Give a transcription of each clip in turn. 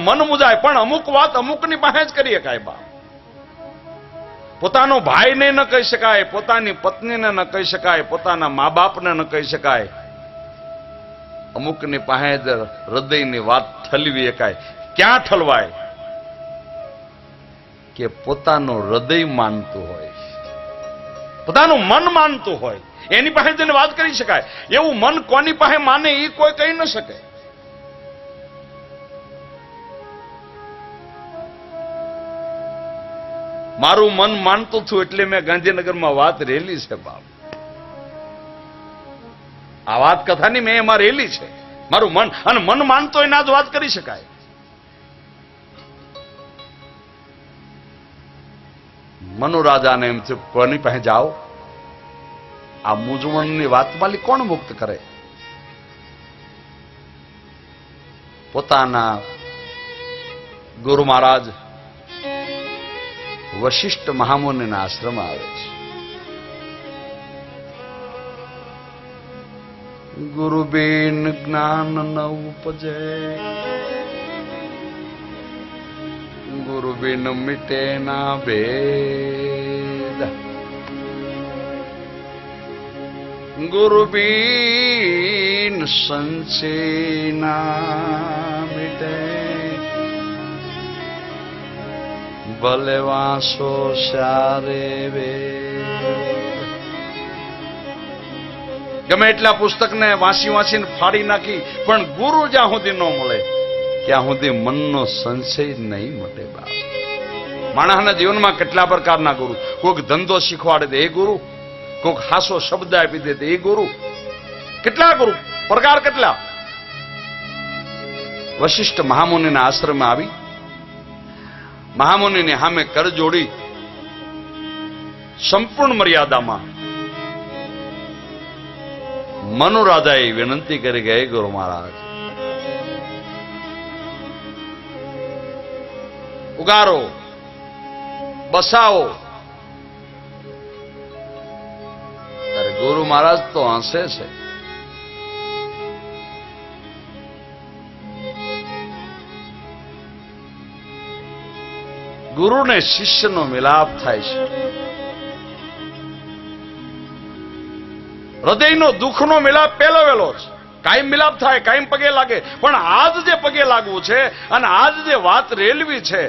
મન મુજાય. પણ અમુક વાત અમુકની પાસે જ કરી શકાય બાપ. પોતાનો ભાઈને ન કહી શકાય, પોતાની પત્નીને ન કહી શકાય, પોતાના મા બાપને ન કહી શકાય. અમુકની પાસે જ હૃદયની વાત ઠલવી શકાય. ક્યાં ઠલવાય? કે પોતાનું હૃદય માનતું હોય, પોતાનું મન માનતું હોય, એની પાસે જઈને વાત કરી શકાય. એવું મન કોની પાસે માને એ કોઈ કહી ન શકે. મારું મન માનતું હતું એટલે મેં ગાંધીનગરમાં વાત રેલી છે બાપ. આ વાત કથાની મેં એમાં રેલી છે. મારું મન, અને મન માનતો એના જ વાત કરી શકાય. મનુ રાજાને એમ છે કોની પાસે જાઓ? આ મૂંઝવણની વાતમાંથી કોણ મુક્ત કરે? પોતાના ગુરુ મહારાજ વશિષ્ઠ મહામુનિના આશ્રમ આવે છે. ગુરુ બિન જ્ઞાન ન ઉપજે, ગુરુ બિન મિટે ના ભેદ, ગુરુ બિન સંચય ના મિટે, ભલે વાંસો સારે વેદ. ગમે એટલા પુસ્તકને વાંચી વાંચીને ફાડી નાખી, પણ ગુરુ જ્યાં સુધી ન મળે ત્યાં સુધી મનનો સંશય નહીં મટે બાપ. માણસના જીવનમાં કેટલા પ્રકારના ગુરુ. કોઈક ધંધો શીખવાડે દે એ ગુરુ, કોઈક હાસો શબ્દ આપી દે એ ગુરુ. કેટલા ગુરુ પ્રકાર, કેટલા. વશિષ્ઠ મહામુનિના આશ્રમે આવી મહામુનિની સામે કર જોડી સંપૂર્ણ મર્યાદામાં મનુ રાજાએ વિનંતી કરી ગઈ, ગુરુ મહારાજ ઉગારો, બસાવો. ત્યારે ગુરુ મહારાજ તો હસે છે. ગુરુ ને શિષ્યનો મિલાપ થાય છે. હૃદયનો દુઃખનો મિલાપ પેલો વેલો છે. કાયમ મિલાપ થાય, કાયમ પગે લાગે. પણ આજ જે પગે લાગવું છે અને આજ જે વાત રેલવી છે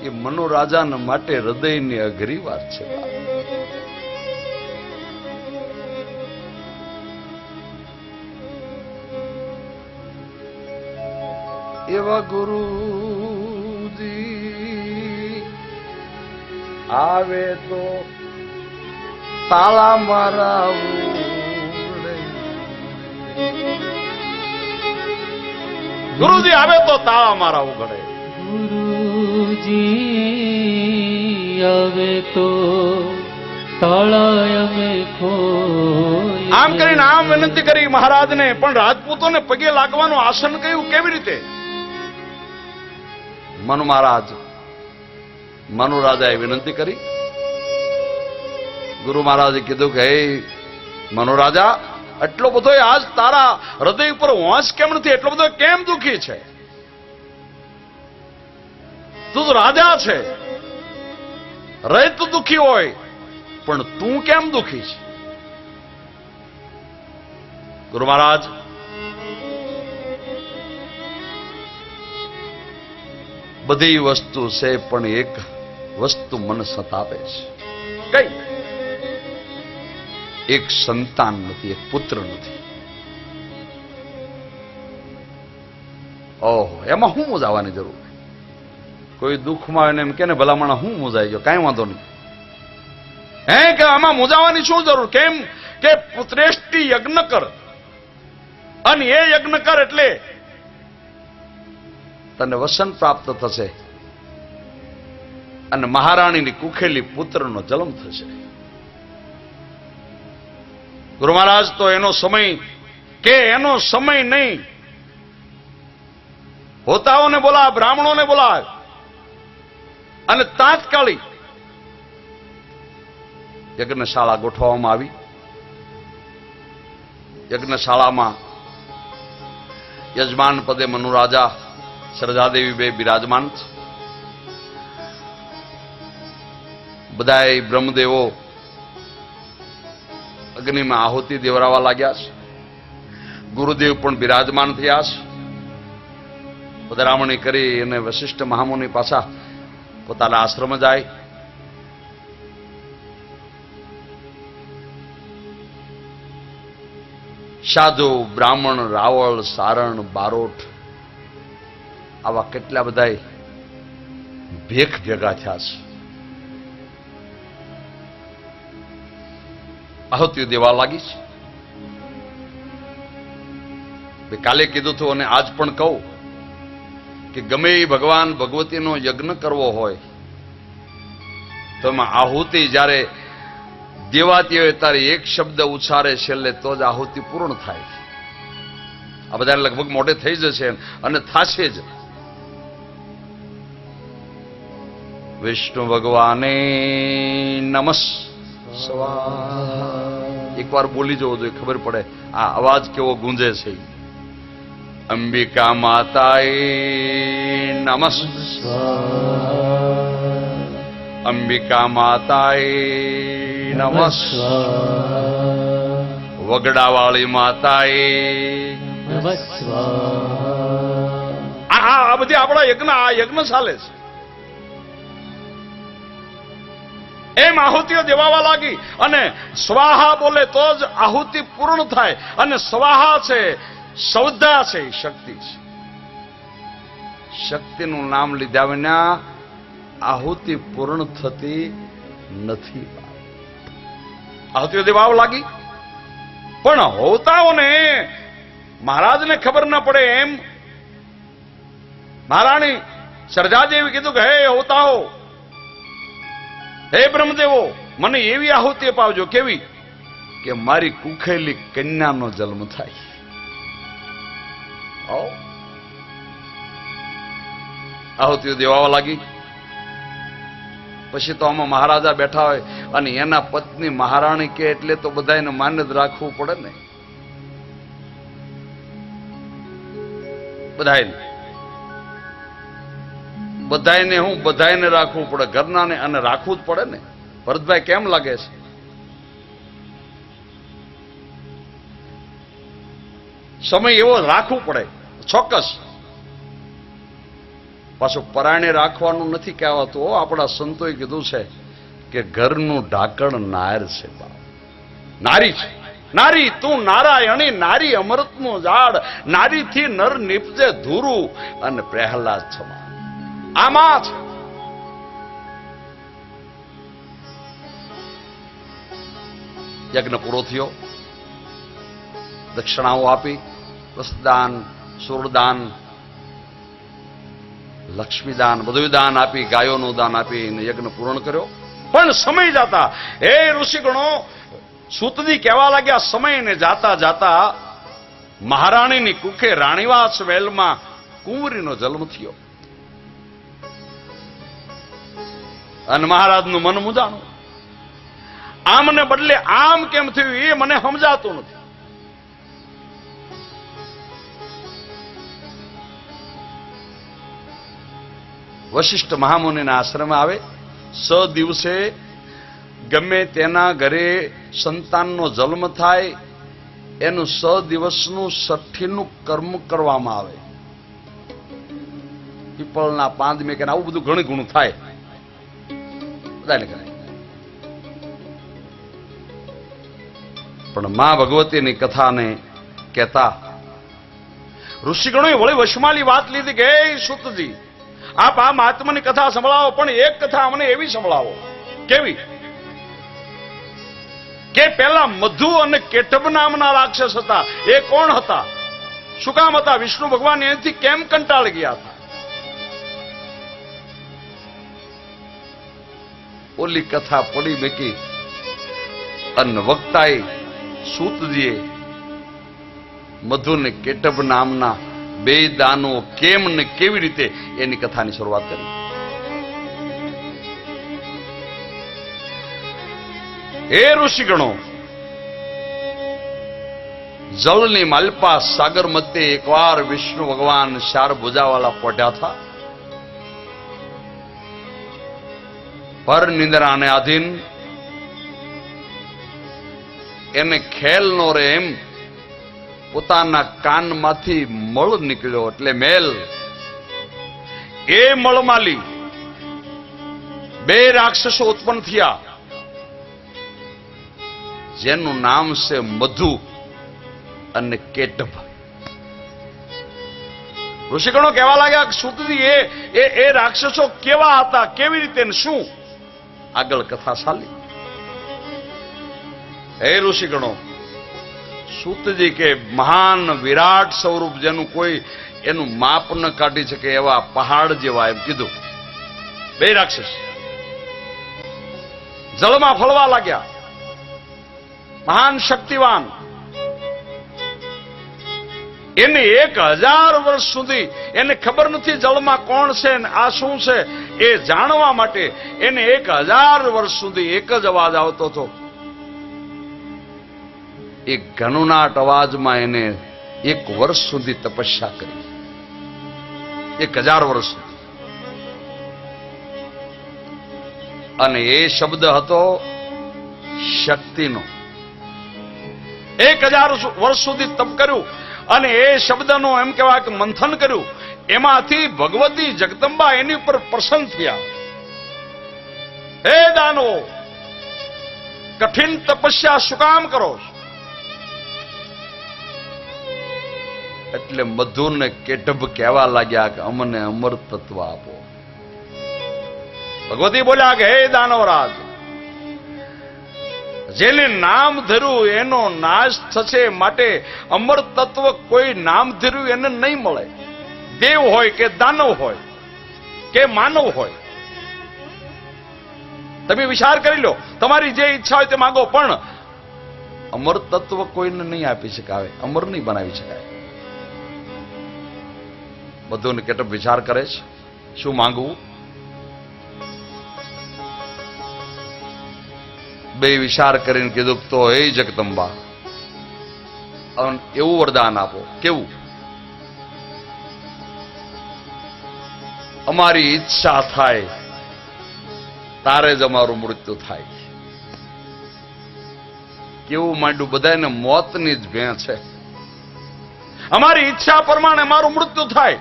એ મનુ રાજાના માટે હૃદયની અઘરી વાત છે. એવા ગુરુજી આવે તો તાળા મારા ઉગડે. ગુરુજી આવે તો તાળા મારા ઉગડે. ગુરુજી આવે તો તાળા અમે ખોલીએ. આમ કરીને આમ વિનંતી કરી મહારાજને. પણ રાજપૂતોને પગે લાગવાનું આસન કહ્યું કેવી રીતે? મનુ મહારાજ, મનુ રાજાએ વિનંતી કરી. ગુરુ મહારાજે કીધું કે હે મનુ રાજા, એટલો બધો આજ તારા હૃદય ઉપર હોંશ કેમ નથી? એટલો બધો કેમ દુખી છે? તું તો રાજા છે, રહે તો દુખી હોય, પણ તું કેમ દુખી છે? ગુરુ મહારાજ, બધી વસ્તુ છે પણ એક વસ્તુ મન સતાવે છે. કઈ? એક સંતાન નથી, એક પુત્ર નથી. ઓહો, એમાં હું મૂંઝાવાની જરૂર? કોઈ દુઃખમાં એને એમ કે ને ભલામણ હું મૂંઝાઈ ગયો, કાંઈ વાંધો નહીં. હે કે આમાં મૂંઝાવાની શું જરૂર? કેમ કે પુત્રેષ્ટિ યજ્ઞ કર, અને એ યજ્ઞ કર એટલે તને વસન પ્રાપ્ત થશે અને મહારાણીની કુખેલી પુત્રનો જન્મ થશે. ગુરુ મહારાજ તો એનો સમય કે એનો સમય નહીં. હોતાઓને બોલાવ, બ્રાહ્મણોને બોલાવ અને તાત્કાલિક યજ્ઞશાળા ગોઠવવામાં આવી. યજ્ઞશાળામાં યજમાન પદે મનુ રાજા સરજાદેવી બે બિરાજમાન છે. બધાય બ્રહ્મદેવો અગ્નિમાં આહુતિ દેવરાવા લાગ્યા છે. ગુરુદેવ પણ બિરાજમાન થયા છે. પધરામણી કરી અને વશિષ્ઠ મહામુનિ પાછા પોતાના આશ્રમ જાય. સાધુ, બ્રાહ્મણ, રાવળ, સારણ, બારોટ આવા કેટલા બધા ભેખ ભેગા થયા છે. આહુતિઓ દેવા લાગી છે. કાલે કીધું હતું અને આજ પણ કહું કે ગમે એ ભગવાન ભગવતીનો યજ્ઞ કરવો હોય તો એમાં આહુતિ જ્યારે દેવાતી હોય ત્યારે એક શબ્દ ઉચ્ચારે છેલ્લે તો જ આહુતિ પૂર્ણ થાય. આ બધા લગભગ મોઢે થઈ જશે અને થાશે જ. વિષ્ણુ ભગવાને નમઃ સ્વાહા એકવાર બોલી જવો જોઈએ, ખબર પડે આ અવાજ કેવો ગુંજે છે. અંબિકા માતાએ નમઃ સ્વાહા, અંબિકા માતાએ નમઃ સ્વાહા, વગડાવાળી માતાએ નમઃ સ્વાહા. આ બધી આપણા યજ્ઞ, આ યજ્ઞ ચાલે છે. એમ આહુતિઓ દેવાવા લાગી અને સ્વાહા બોલે તો જ આહુતિ પૂર્ણ થાય. અને સ્વાહા છે, સૌધા છે, શક્તિ છે. શક્તિનું નામ લીધા વિના આહુતિ પૂર્ણ થતી નથી. આહુતિઓ દેવાવા લાગી પણ હોતાઓને મહારાજને ખબર ન પડે એમ મહારાણી સરજાદેવી કીધું કે હે હોતાઓ, હે બ્રહ્મદેવો, મને એવી આહુતિ અપાવજો. કેવી? કે મારી કુખેલી કન્યાનો જન્મ થાય. આહુતિઓ દેવાવા લાગી. પછી તો આમાં મહારાજા બેઠા હોય અને એના પત્ની મહારાણી કે એટલે તો બધાને માન જ રાખવું પડે ને. બધાને હું બધાને રાખવું પડે, ઘરનાને, અને રાખવું જ પડે ને. ભરતભાઈ કેમ લાગે છે? સમય એવો રાખવું પડે ચોક્કસ. પાછું પરાણે રાખવાનું નથી કહેવાતું. આપણા સંતોએ કીધું છે કે ઘરનું ઢાંકણ નાર છે, નારી છે. નારી તું નારાયણી, નારી અમૃતનું ઝાડ, નારીથી નર નીપજે ધૂરું અને પ્રહલાદ છમા. આમાં છે. યજ્ઞ પૂરો થયો. દક્ષિણાઓ આપી, વસ્ત્રદાન, સુરદાન, લક્ષ્મીદાન, બધું દાન આપી, ગાયોનું દાન આપી યજ્ઞ પૂર્ણ કર્યો. પણ સમય જાતા હે ઋષિગણો, સૂતજી કહેવા લાગ્યા, સમયને જાતા જાતા મહારાણીની કુખે રાણીવાસ વેલમાં કુંવરીનો જન્મ થયો. અને મહારાજનું મન મુજાણું. આમને બદલે આમ કેમ થયું એ મને સમજાતું નથી. વશિષ્ઠ મહામુનિના આશ્રમે આવે. દિવસે ગમે તેના ઘરે સંતાનનો જન્મ થાય એનું દિવસનું છઠ્ઠીનું કર્મ કરવામાં આવે. પીપળના પાંદ મેં કે આવું બધું ઘણું ઘણું થાય, બધાને કરાય. પણ મા ભગવતીની કથાને કહેતા ઋષિગણોએ વળી વશમાલી વાત લીધી કે હે સૂતજી, આપ આ મહાત્માની કથા સંભળાવો, પણ એક કથા અમને એવી સંભળાવો. કેવી? કે પેલા મધુ અને કેટભ નામના રાક્ષસ હતા, એ કોણ હતા? શું કામ હતા? વિષ્ણુ ભગવાન એનાથી કેમ કંટાળી ગયા હતા? ઓલી કથા પડી મેકી અને વક્તાએ સૂતજીએ મધુ ને કેટભ નામના બે દાનો કેમ ને કેવી રીતે એની કથાની શરૂઆત કરી. હે ઋષિગણો, જળની માલપા સાગર મધ્ય એકવાર વિષ્ણુ ભગવાન શાર ભુજાવાલા પોઢ્યા હતા. પર નિંદ્રાને આધીન એને ખેલ નો રે એમ પોતાના કાનમાંથી મળ નીકળ્યો એટલે મેલ. એ મળમાલી બે રાક્ષસો ઉત્પન્ન થયા જેનું નામ છે મધુ અને કેટભ. ઋષિગણો કહેવા લાગ્યા સુતજી એ રાક્ષસો કેવા હતા, કેવી રીતે ને શું? આગળ કથા ચાલી. હે ઋષિગણો, સૂતજી કે મહાન વિરાટ સ્વરૂપ જેનું કોઈ એનું માપ ન કાઢી શકે એવા પહાડ જેવા એમ કીધું. બે રાક્ષસ જળમાં ફળવા લાગ્યા, મહાન શક્તિવાન. એને 1000 વર્ષ સુધી એને ખબર નથી જળમાં કોણ છે ને આ શું છે એ જાણવા માટે એને 1000 વર્ષ સુધી એક જ અવાજ આવતો હતો. એ ઘનુનાટ અવાજમાં એને 1 વર્ષ સુધી તપસ્યા કરી. 1000 વર્ષ સુધી. અને એ શબ્દ હતો શક્તિનો. 1000 વર્ષ સુધી તપ કર્યું અને એ શબ્દનો એમ કહેવાય કે મંથન કર્યું. એમાંથી ભગવતી જગદંબા એની ઉપર પ્રસન્ન થયા. હે દાનો, કઠિન તપસ્યા શું કામ કરો? એટલે મધુ ને કેટભ કહેવા લાગ્યા કે અમને અમર તત્વ આપો. ભગવતી બોલ્યા કે હે દાનવરાજ, જેને નામ ધર્યું એનો નાશ થશે, માટે અમર તત્વ કોઈ નામ ધર્યું એને નહીં મળે. દેવ હોય કે દાનવ હોય કે માનવ હોય, તમે વિચાર કરી લો, તમારી જે ઈચ્છા હોય તે માંગો, પણ અમર તત્વ કોઈને નહીં આપી શકાય, અમર નહીં બનાવી શકાય. બધું કેટલો વિચાર કરે છે શું માંગવું. બે વિચાર કરીને કીધું તો હે જગદંબા એવું વરદાન આપો. કેવું? અમારી ઈચ્છા થાય તારે જ અમારું મૃત્યુ થાય. કેવું માંડ્યું, બધાને મોતની જ ભેં છે. અમારી ઈચ્છા પ્રમાણે અમારું મૃત્યુ થાય.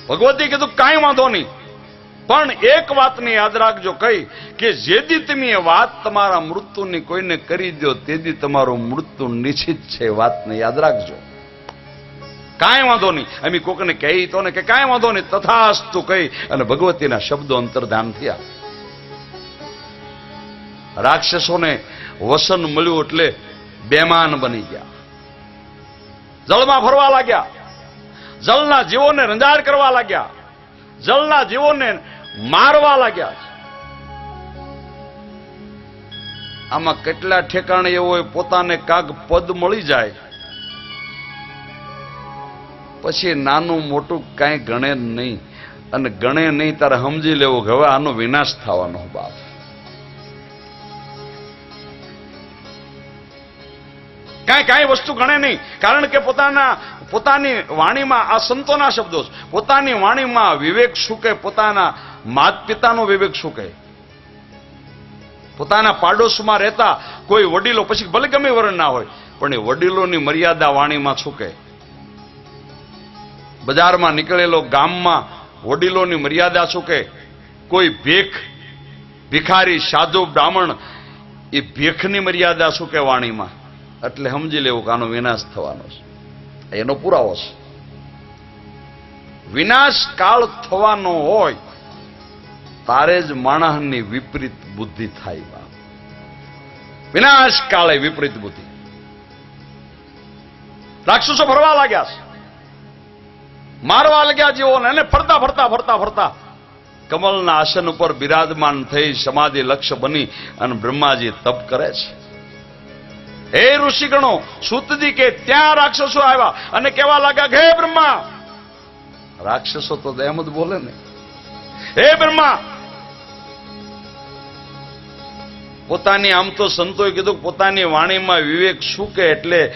ભગવતી કીધું કાંઈ વાંધો નહીં, પણ એક વાતને યાદ રાખજો કઈ કે જેદી તમે એ વાત તમારા મૃત્યુની કોઈને કરી દો તેદી તમારું મૃત્યુ નિશ્ચિત છે. વાતને યાદ રાખજો. કાંઈ વાંધો નહીં. અમે કોકને કહી તો ને કે કાંઈ વાંધો નહીં, તથાસ્તુ કહી અને ભગવતીના શબ્દો અંતર્ધાન થયા. રાક્ષસોને વસન મળ્યું એટલે બેમાન બની ગયા, જળમાં ફરવા લાગ્યા, જળના જીવોને રંજાડ કરવા લાગ્યા, જળના જીવોને મારવા લાગ્યા. આમાં કેટલા ઠેકાણે એવો હોય પોતાને કાગ પદ મળી જાય પછી નાનું મોટું કાંઈ ગણે નહીં, અને ગણે નહીં તારે સમજી લેવું કે હવે આનો વિનાશ થવાનો. બાપ કાંઈ વસ્તુ ગણે નહીં, કારણ કે પોતાની વાણીમાં આ સંતોના શબ્દો છે. પોતાની વાણીમાં વિવેક શું કહે, પોતાના માત પિતાનો વિવેક શું કહે, પોતાના પાડોશમાં રહેતા કોઈ વડીલો, પછી ભલે ગમે વર્ણ ના હોય, પણ એ વડીલોની મર્યાદા વાણીમાં શું કહે. બજારમાં નીકળેલો ગામમાં વડીલોની મર્યાદા શું કહે. કોઈ ભિખારી સાધુ બ્રાહ્મણ એ ભેખની મર્યાદા શું કહે વાણીમાં. એટલે સમજી લેવું કે આનો વિનાશ થવાનો છે. એનો પુરાવો છે. વિનાશ કાળ થવાનો હોય તારે જ માણસની વિપરીત બુદ્ધિ થાય. વિનાશ કાળે વિપરીત બુદ્ધિ. રાક્ષસો ફરવા લાગ્યા છે, મારવા લાગ્યા જીવોને, અને ફરતા ફરતા ફરતા ફરતા કમલના આસન ઉપર બિરાજમાન થઈ સમાધિ લક્ષ્ય બની અને બ્રહ્માજી તપ કરે છે. હે ઋષિગણો, સૂતજી કે ત્યાં રાક્ષસો આવ્યા અને કેવા લાગ્યા કે હે બ્રહ્મા. રાક્ષસો તો એમ જ બોલે ને, હે બ્રહ્મા, પોતાની આમ તો સંતોએ કીધું કે પોતાની વાણીમાં વિવેક શું કે એટલે